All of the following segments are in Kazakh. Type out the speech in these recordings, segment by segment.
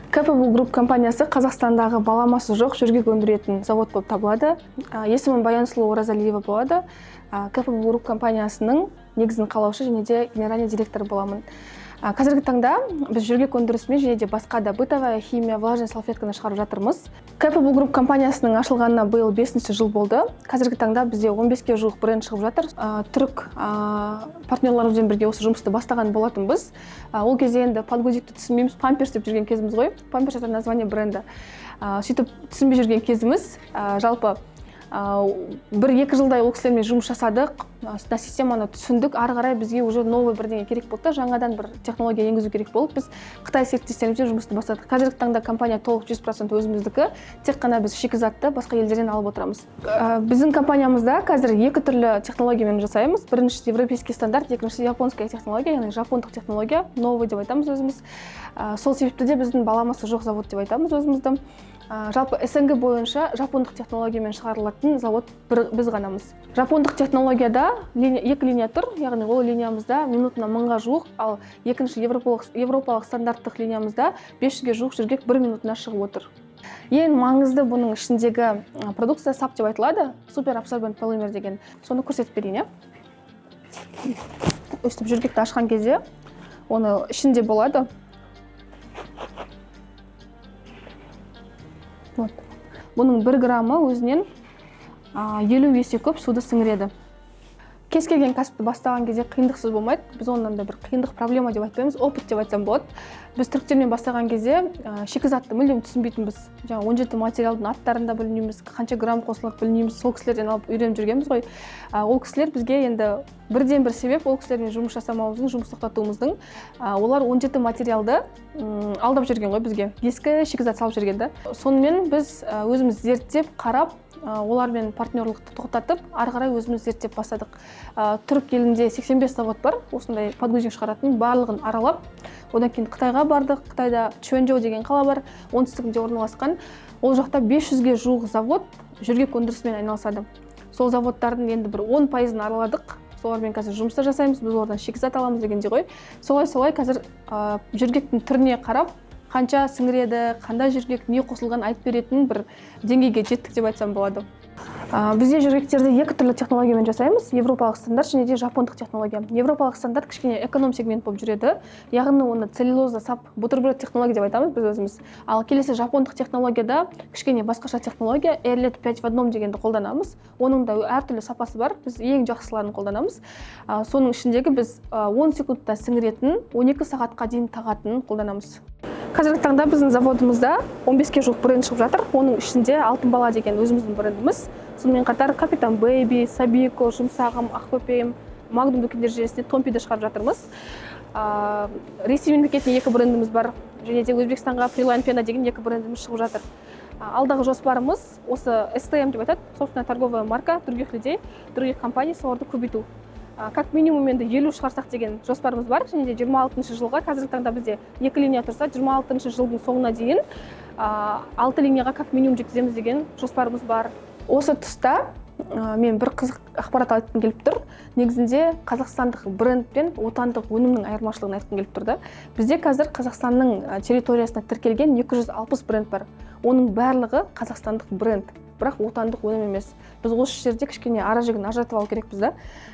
Capable Group компаниясы Қазақстандағы баламасы жоқ жүргек өндіретін завод болып табылады. Есімім Баянсұлу Оразалиева болады. Capable Group компаниясының негізін қалаушы және де генеральный директор боламын. Қазіргі таңда біз жүргек өндірісімен және де басқа да бытовая химия, влажный салфетканы шығарып жатырмыз. Capable Group компаниясының ашылғанына биыл 5-ші жыл болды. Қазіргі таңда бізде 15-ге жуық бренд шығып жатыр. Түрік партнерларымызбен бірге осы жұмысты бастаған болатынбыз. Ол кезде енді подгузикті түсінбейміз, памперс деп жүрген кезіміз ғой. Памперс это название бренда. Сөйтіп түсінбей жүрген кезіміз, жалпы 1-2 жылдай ол кісілермен жұмыс жасадық, системаны түсіндік, ары қарай бізге уже новый бірдеңе керек болды, жаңадан бір технология енгізу керек болып, біз Қытай серіктестерімізбен жұмысты бастадық. Қазіргі таңда компания толық 100% өзіміздікі, тек қана біз шикізатты басқа елдерден алып отырамыз. Біздің компаниямызда қазір 2 түрлі технологиямен жасаймыз. Біріншісі европейский стандарт, екіншісі японская технология, яғни жапондық технология, новый деп айтамыз өзіміз. Сол себепті де біздің баламасы жоқ завод деп айтамыз өзімізді. Жалпы СНГ бойынша жапондық технологиямен шығарылатын завод біз ғанамыз. Жапондық технологияда 2 линия тұр, яғни ол линиямызда минутына 1000-ға жуық, ал екінші европалық стандарттық линиямызда 500-ге жуық жүргек 1 минутына шығып отыр. Ең маңызды бұның ішіндегі продукция SAP деп айтылады, супер абсорбент полимер деген. Соны көрсетіп берейін. Өстіп жүргекті ашқан кезде оны ішінде болады. Бұның 1 граммы өзінен 50 есе көп суды сіңіреді. Кез келген кәсіпті бастаған кезде қиындықсыз болмайды. Біз онdan да бір қиындық проблема деп айтпаймыз, опыт деп айтсам болады. Біз түріктермен бастаған кезде шикізатты мүлдем түсінбейтінбіз. Жаңа 17 материалдың аттарын да білмейміз, қанша грамм қосылады білмейміз. Сол кісілерден алып үйреніп жүргенбіз ғой. Ол кісілер бізге енді бірден-бір себеп ол кісілермен жұмыс жасамауымыздың, жұмыс тоқтатуымыздың. Олар 17 материалды алдап жүрген ғой бізге. Ескі шикізат салып жүрген да. Сонымен біз өзіміз зерттеп, қарап, олармен партнерлықты тоқтатып, ары қарай өзіміз зерттеп бастадық. Түрік елінде 85 завод бар, осындай подгузник шығаратын, барлығын аралап, одан кейін Қытайға бардық. Қытайда Чуэнчжоу деген қала бар, оңтүстігінде орналасқан. Ол жақта 500-ге жуық завод жүргек өндірісімен айналысады. Сол заводтардың енді бір 10%-ын араладық. Солармен қазір жұмыста жасаймыз, біз олардан шикізат аламыз дегенде ғой. Солай қазір жүргектің түріне қарап, қанша сіңіреді, қандай жүргек, не қосылған айтып беретін бір деңгейге жеттік деп айтсам болады. Бізде жүргектерді 2 түрлі технологиямен жасаймыз, европалық стандарт және де жапондық технология. Европалық стандарт кішкене эконом сегмент болып жүреді, яғни оны целлюлоза SAP бутерброд технология деп айтамыз біз өзіміз. Ал келесі жапондық технологияда кішкене басқаша технология, Airlet 5 в 1 дегенді қолданамыз. Оның да әртүрлі сапасы бар, біз ең жақсыларын қолданамыз. Соның ішіндегі біз 10 секундта сіңіретін, 12 сағатқа дейін тағатын қолданамыз. Қазіргі таңда біздің заводымызда 15-ге жуық бренд шығып жатыр. Оның ішінде Алтын бала деген өзіміздің брендіміз. Сонымен қатар Капитан Бэйби, Сабико, Жұмсағым, Ақбөпем, Magnum дүкендер желісінде Томпиді шығарып жатырмыз. Ресей мемлекетіне 2 брендіміз бар. Және де Өзбекстанға Freeline Pena деген 2 брендіміз шығып жатыр. Алдағы жоспарымыз осы STM деп айтады, собственная торговая марка других людей, других компаний, соларды көбейту. Как минимум енді 50 шығарсақ деген жоспарымыз бар. Және де 26-шы жылға, қазіргі таңда бізде 2 линия тұрса, 26-шы жылдың соңына дейін 6 линияға как минимум жеткіземіз деген жоспарымыз бар. Осы тұста мен бір қызық ақпарат айтқым келіп тұр. Негізінде қазақстандық бренд пен отандық өнімнің айырмашылығын айтқым келіп тұрды. Бізде қазір Қазақстанның территориясына тіркелген 260 бренд бар. Оның барлығы қазақстандық бренд, бірақ отандық өнім емес. Біз осы жерде кішкене ара-жігін ажыратып алу керекпіз да.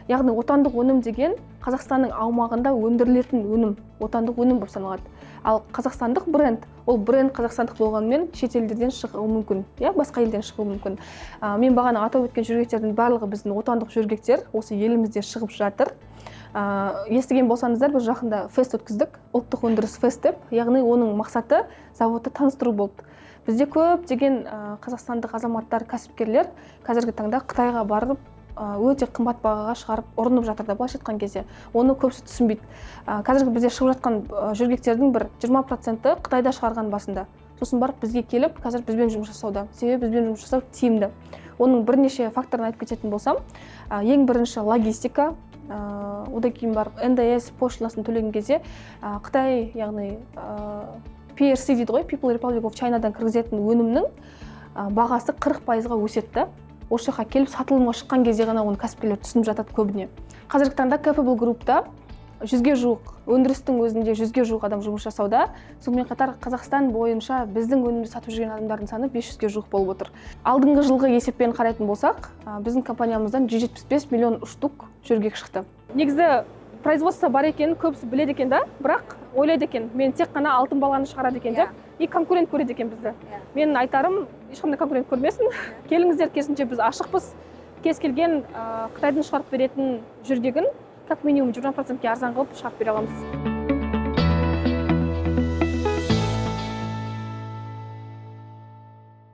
Яғни отандық өнім деген Қазақстанның аумағында өндірілетін өнім, отандық өнім болып саналады. Ал қазақстандық бренд, ол бренд қазақстандық болғанымен шет елдерден шығуы мүмкін, басқа елден шығуы мүмкін. Мен бағана атап өткен жүргектердің барлығы біздің отандық жүргектер осы елімізде шығып жатыр. Естіген болсаңыздар, біз жақында фест өткіздік, ұлттық өндіріс фест деп, яғни оның мақсаты заводты таныстыру болды. Бізде көп деген қазақстандық азаматтар, кәсіпкерлер қазіргі таңда Қытайға барып, өте қымбат бағаға шығарып ұрынып жатыр да, былайша айтқан кезде. Оны көбісі түсінбейді. Қазіргі бізде шығып жатқан жүргектердің бір 20% Қытайда шығарған басында. Сосын барып бізге келіп, қазір бізбен жұмыс жасауда. Себебі бізбен жұмыс жасау тиімді. Оның бірнеше факторын айтып кететін болсам, ең бірінші логистика, одан кейін барып НДС пошлинасын төлеген кезде Қытай, яғни PRC дейді ғой, People Republic of Chinaдан кіргізетін өнімнің бағасы 40%-ға өсетті. Осы жаққа келіп сатылымға шыққан кезде ғана оны кәсіпкерлер түсініп жатады көбіне. Қазіргі таңда Capable Group'та 100-ге жуық, өндірістің өзінде 100-ге жуық адам жұмыс жасауда. Сонымен қатар Қазақстан бойынша біздің өнімді сатып жүрген адамдардың саны 500-ге жуық болып отыр. Алдыңғы жылғы есеппен қарайтын болсақ, біздің компаниямыздан 175 миллион штук жөргек шықты. Негізі производство бар екенін көбісі біледі екен да, бірақ ойлайды екен, мен тек қана алтын баланы шығарады екен деп, и конкурент көреді екен бізді. Менің айтарым, ешқандай конкурент көрмесін. Келіңіздер, керісінше біз ашықпыз. Кез келген Қытайдың шығарып беретін жөргегін как минимум 20%-ке арзан қылып шығарып бере аламыз.